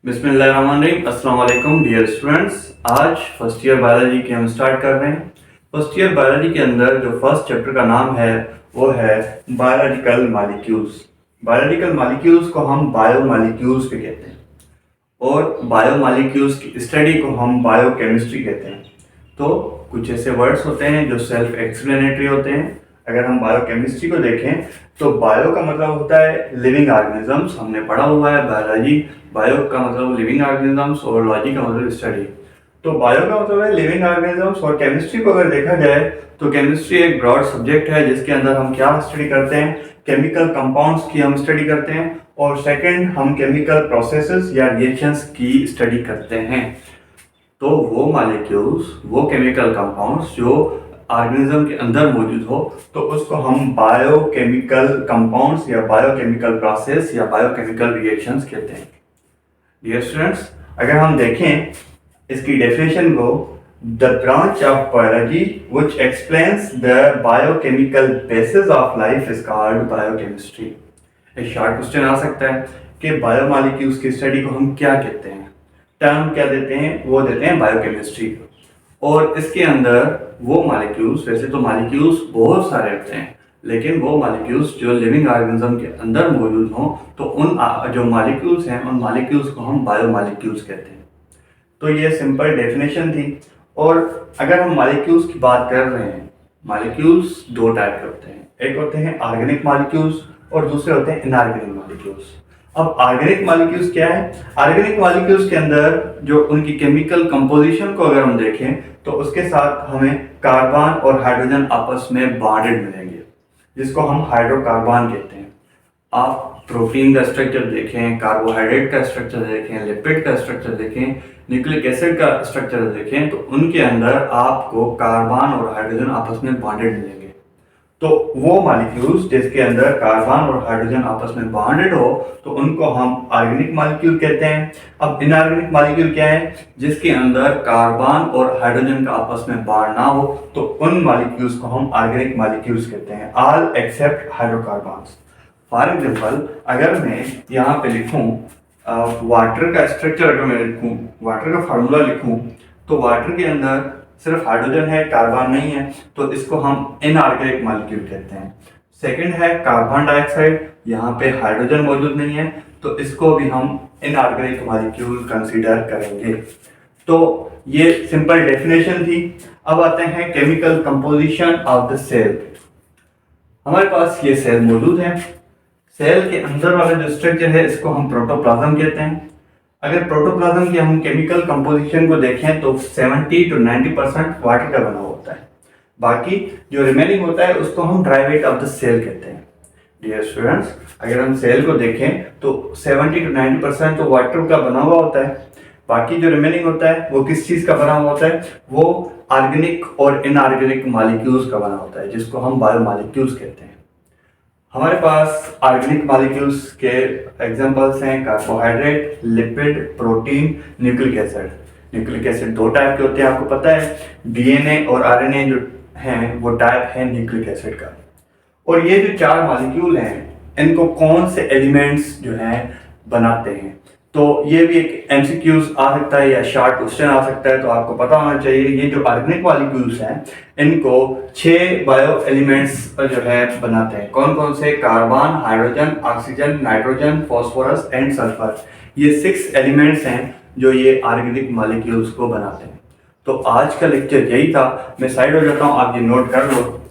बिस्मिल्लाहिर्रहमानिर्रहीम। अस्सलाम वालेकुम डियर स्टूडेंट्स। आज फर्स्ट ईयर बायोलॉजी के हम स्टार्ट कर रहे हैं। फर्स्ट ईयर बायोलॉजी के अंदर जो फर्स्ट चैप्टर का नाम है वो है बायोलॉजिकल मॉलिक्यूल्स। बायोलॉजिकल मॉलिक्यूल्स को हम बायोमॉलिक्यूल्स भी कहते हैं और बायोमॉलिक्यूल्स की स्टडी को हम बायोकेमिस्ट्री कहते हैं। तो कुछ ऐसे वर्ड्स होते हैं जो सेल्फ एक्सप्लेनेटरी होते हैं। अगर हम बायोकेमिस्ट्री को देखें तो बायो का मतलब होता है लिविंग ऑर्गेनिजम्स, हमने पढ़ा हुआ है बायोलॉजी। बायो का मतलब लिविंग ऑर्गेनिजम्स और लॉजी का मतलब स्टडी। तो बायो का मतलब है लिविंग ऑर्गेनिजम्स और केमिस्ट्री को अगर देखा जाए तो केमिस्ट्री एक ब्रॉड सब्जेक्ट है जिसके अंदर हम क्या स्टडी करते हैं, केमिकल कंपाउंड्स की हम स्टडी करते हैं और सेकंड हम केमिकल प्रोसेसेस या रिएक्शंस की स्टडी करते हैं। तो वो मॉलिक्यूल्स, वो केमिकल कंपाउंड्स जो ऑर्गेनिज्म के अंदर मौजूद हो तो उसको हम बायोकेमिकल कंपाउंड्स या बायोकेमिकल प्रोसेस या बायोकेमिकल रिएक्शंस कहते हैं। डियर स्टूडेंट्स, अगर हम देखें इसकी डेफिनेशन को, the branch of biology which explains the biochemical basis of life is called biochemistry. एक शॉर्ट क्वेश्चन आ सकता है कि बायोमॉलिक्यूल्स की स्टडी को हम क्या कहते हैं, टर्म क्या देते हैं, वो देते हैं बायोकेमिस्ट्री। और इसके अंदर वो मॉलिक्यूल्स, वैसे तो मॉलिक्यूल्स बहुत सारे होते हैं लेकिन वो मॉलिक्यूल्स जो लिविंग ऑर्गेनिज्म के अंदर मौजूद हों तो उन जो मॉलिक्यूल्स हैं उन मॉलिक्यूल्स को हम बायोमॉलिक्यूल्स कहते हैं। तो ये सिंपल डेफिनेशन थी। और अगर हम मॉलिक्यूल्स की बात कर रहे हैं, मॉलिक्यूल्स दो टाइप के होते हैं, एक होते हैं ऑर्गेनिक मॉलिक्यूल्स और दूसरे होते हैं इनऑर्गेनिक मॉलिक्यूल्स। अब ऑर्गेनिक मॉलिक्यूल्स क्या है? ऑर्गेनिक मॉलिक्यूल्स के अंदर जो उनकी केमिकल कंपोजिशन को अगर हम देखें तो उसके साथ हमें कार्बन और हाइड्रोजन आपस में बॉन्डेड मिलेंगे जिसको हम हाइड्रोकार्बन कहते हैं। आप प्रोटीन का स्ट्रक्चर देखें, कार्बोहाइड्रेट का स्ट्रक्चर देखें, लिपिड का स्ट्रक्चर देखें, न्यूक्लिक एसिड का स्ट्रक्चर देखें तो उनके अंदर आपको कार्बन और हाइड्रोजन आपस में बॉन्डेड मिलेंगे। तो वो मॉलिक्यूल्स जिसके अंदर कार्बन और हाइड्रोजन आपस में बॉन्डेड हो तो उनको हम ऑर्गेनिक मॉलिक्यूल कहते हैं। अब इनऑर्गेनिक मॉलिक्यूल क्या है? जिसके अंदर कार्बन और हाइड्रोजन का आपस में बॉन्ड ना हो तो उन मॉलिक्यूल्स को हम ऑर्गेनिक मॉलिक्यूल्स कहते हैं, all except hydrocarbons. For example, अगर मैं यहाँ पे लिखूँ वाटर का स्ट्रक्चर, अगर मैं लिखूँ वाटर का फार्मूला लिखूँ तो वाटर के अंदर सिर्फ हाइड्रोजन है, कार्बन नहीं है, तो इसको हम इनऑर्गेनिक मॉलिक्यूल कहते हैं। सेकंड है कार्बन डाइऑक्साइड, यहाँ पे हाइड्रोजन मौजूद नहीं है तो इसको भी हम इनऑर्गेनिक मॉलिक्यूल कंसीडर करेंगे। तो ये सिंपल डेफिनेशन थी। अब आते हैं chemical composition of the cell. हमारे पास ये सेल मौजूद है। सेल के अंदर वाला जो स्ट्रक्चर है इसको हम प्रोटोप्लाज्म कहते हैं। अगर प्रोटोप्लाज्म की हम केमिकल कंपोजिशन को देखें तो 70 to 90% वाटर का बना होता है, बाकी जो रिमेनिंग होता है उसको हम dry weight of the cell कहते हैं। डियर स्टूडेंट्स, अगर हम सेल को देखें तो 70 to 90% तो वाटर का बना हुआ होता है, बाकी जो रिमेनिंग होता है वो किस चीज़ का बना हुआ होता है? वो ऑर्गेनिक और इनऑर्गेनिक मॉलिक्यूल्स का बना होता है जिसको हम बायोमॉलिक्यूल्स कहते हैं। हमारे पास ऑर्गेनिक मॉलिक्यूल्स के एग्जांपल्स हैं carbohydrate, lipid, protein, nucleic acid. Nucleic acid दो टाइप के होते हैं, आपको पता है। डीएनए और आरएनए जो हैं वो टाइप है न्यूक्लिक एसिड का। और ये जो चार मॉलिक्यूल हैं इनको कौन से एलिमेंट्स जो हैं बनाते हैं? तो ये भी एक एमसीक्यूज आ सकता है या शॉर्ट क्वेश्चन आ सकता है, तो आपको पता होना चाहिए। ये जो ऑर्गेनिक मॉलिक्यूल्स हैं इनको 6 बायो एलिमेंट्स जो है बनाते हैं। कौन कौन से? Carbon, hydrogen, oxygen, nitrogen, phosphorus and sulphur. ये 6 एलिमेंट्स हैं जो ये ऑर्गेनिक मॉलिक्यूल्स को बनाते हैं। तो आज का लेक्चर यही था। मैं साइड हो जाता हूँ, आप ये नोट कर लो।